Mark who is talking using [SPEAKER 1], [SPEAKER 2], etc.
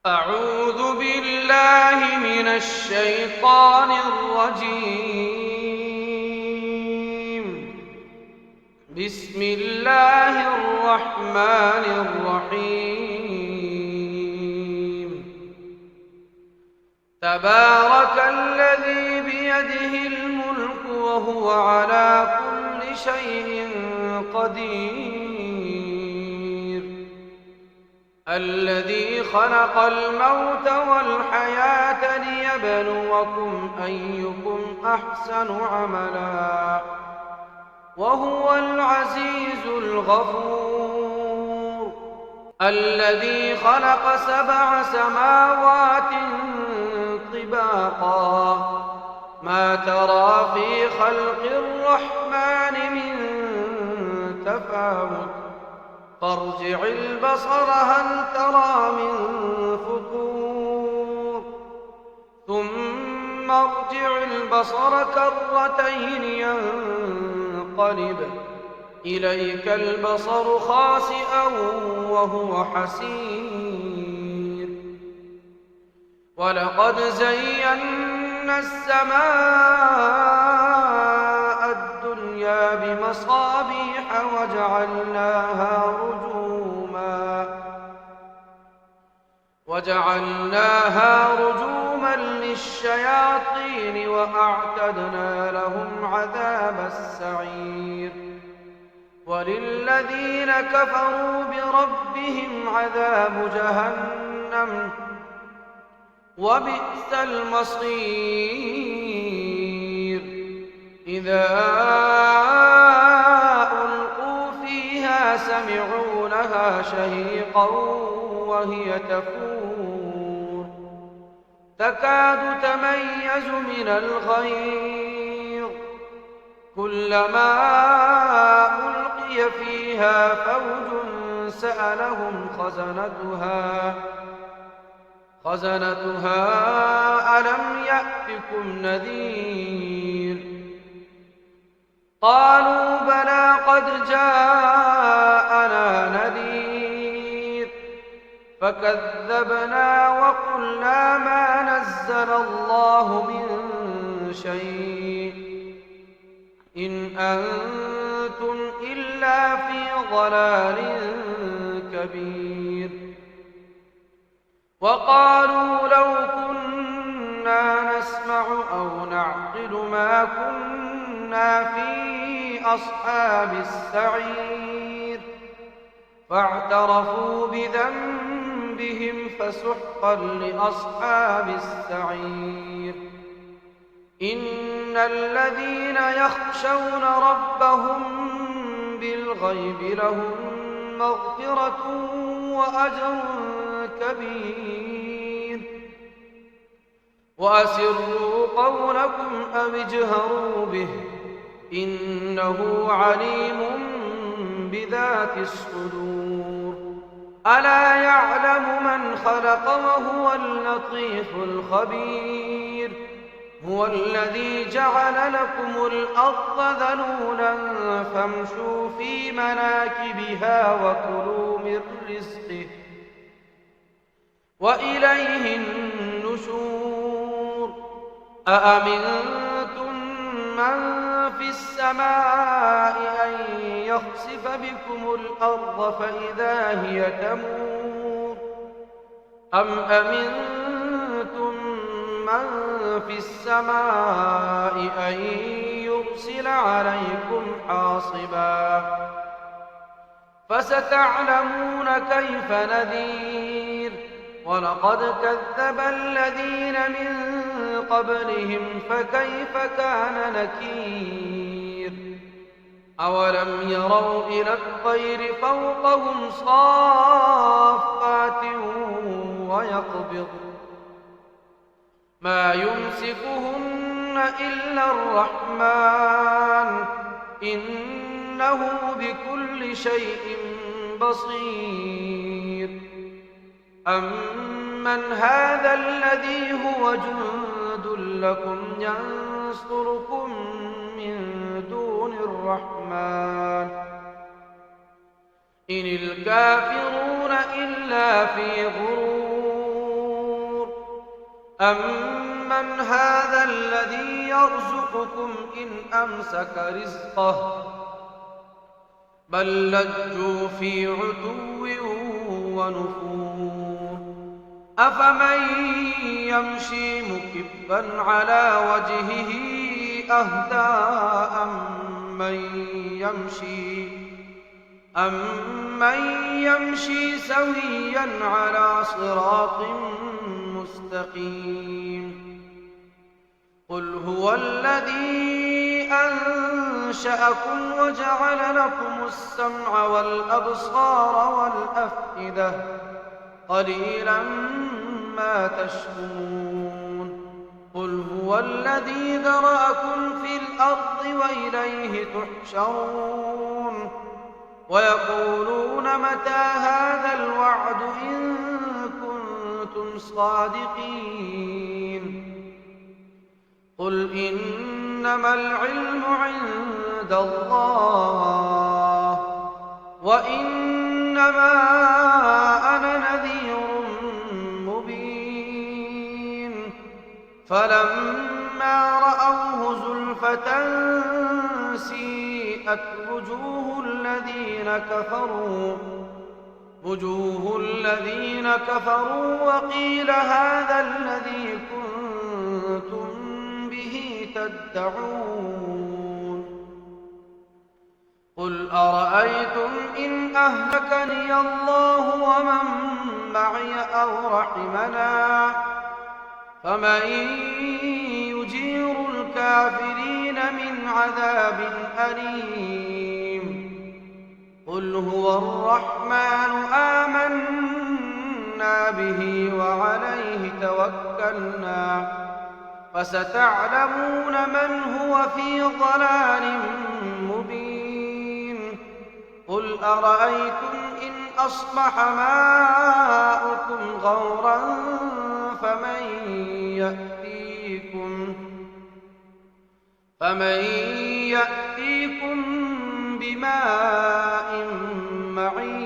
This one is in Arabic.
[SPEAKER 1] أعوذ بالله من الشيطان الرجيم. بسم الله الرحمن الرحيم. تبارك الذي بيده الملك وهو على كل شيء قدير. الذي خلق الموت والحياة ليبلوكم أيكم أحسن عملا وهو العزيز الغفور. الذي خلق 7 سماوات طباقا ما ترى في خلق الرحمن من تفاوت فارجع البصر هل ترى من فطور ثم ارجع البصر كرتين ينقلب إليك البصر خاسئا وهو حسير. ولقد زينا السماء الدنيا بمصابيح وجعلناها رجوما للشياطين وأعتدنا لهم عذاب السعير. وللذين كفروا بربهم عذاب جهنم وبئس المصير. إذا ألقوا فيها سمعوا لها شهيقا وهي تفور تكاد تميز من الغيظ كلما ألقي فيها فوج سألهم خزنتها ألم يأتكم نذير. قالوا بلى قد جاءنا نذير فكذبنا وقلنا ما نزل الله من شيء إن أنتم إلا في ضلال كبير. وقالوا لو كنا نسمع أو نعقل ما كنا في أصحاب السعير فاعترفوا بذنبهم فسحقا لأصحاب السعير. إن الذين يخشون ربهم بالغيب لهم مغفرة وأجر كبير. وأسروا قولكم أو اجهروا به إنه عليم بذات الصدور. ألا يعلم من خلق وهو اللطيف الخبير. هو الذي جعل لكم الأرض ذلولا فامشوا في مناكبها وكلوا من رزقه وإليه النشور. أأمنتم من في السماء أن يخسف بكم الأرض فإذا هي تمور أم أمنتم من في السماء أن يرسل عليكم حاصبا فستعلمون كيف نذير. ولقد كذب الذين من قبلهم فكيف كان نكير. أولم يروا إلى الطير فوقهم صافات ويقبض ما يمسكهن إلا الرحمن إنه بكل شيء بصير. أمن هذا الذي هو جند لكم ينصركم من دون الرحمن إن الكافرون إلا في غرور. أَمَّنْ هَذَا الَّذِي يَرْزُقُكُمْ إِنْ أَمْسَكَ رِزْقَهُ بَل لَّجُّوا فِي عُتُوٍّ وَنُفُورٍ أَفَمَن يَمْشِي مُكِبًّا عَلَىٰ وَجْهِهِ أَهْدَىٰ أَمَّن يَمْشِي سَوِيًّا عَلَىٰ صِرَاطٍ مُّسْتَقِيمٍ قُلْ هُوَ الَّذِي أَنشَأَكُمْ وَجَعَلَ لَكُمُ السَّمْعَ وَالْأَبْصَارَ وَالْأَفْئِدَةَ قَلِيلًا مَّا تَشْكُرُونَ قُلْ هُوَ الَّذِي ذَرَأَكُمْ فِي الْأَرْضِ وَإِلَيْهِ تُحْشَرُونَ وَيَقُولُونَ مَتَىٰ هَٰذَا الْوَعْدُ إِن كُنتُمْ صَادِقِينَ قُلْ إِنَّمَا الْعِلْمُ عِندَ اللَّهِ وَإِنَّمَا أَنَا نَذِيرٌ مُّبِينٌ فَلَمَّا رَأَوْهُ زُلْفَةً سِيئَتْ وُجُوهُ الَّذِينَ كَفَرُوا وَقِيلَ هَٰذَا الَّذِي كُنتُم بِهِ تَدَّعُونَ قُلْ أَرَأَيْتُمْ إِنْ أَهْلَكَنِيَ اللَّهُ وَمَن مَّعِيَ أَوْ رَحِمَنَا فَمَن يُجِيرُ الْكَافِرِينَ مِنْ عَذَابٍ أَلِيمٍ قُلْ هُوَ الرَّحْمَٰنُ آمَنَّا بِهِ وَعَلَيْهِ تَوَكَّلْنَا فَسَتَعْلَمُونَ مَنْ هُوَ فِي ضَلَالٍ مُّبِينٍ قُلْ أَرَأَيْتُمْ إِنْ أَصْبَحَ مَاؤُكُمْ غَوْرًا فَمَن يَأْتِيكُم بِمَاءٍ مَّعِينٍ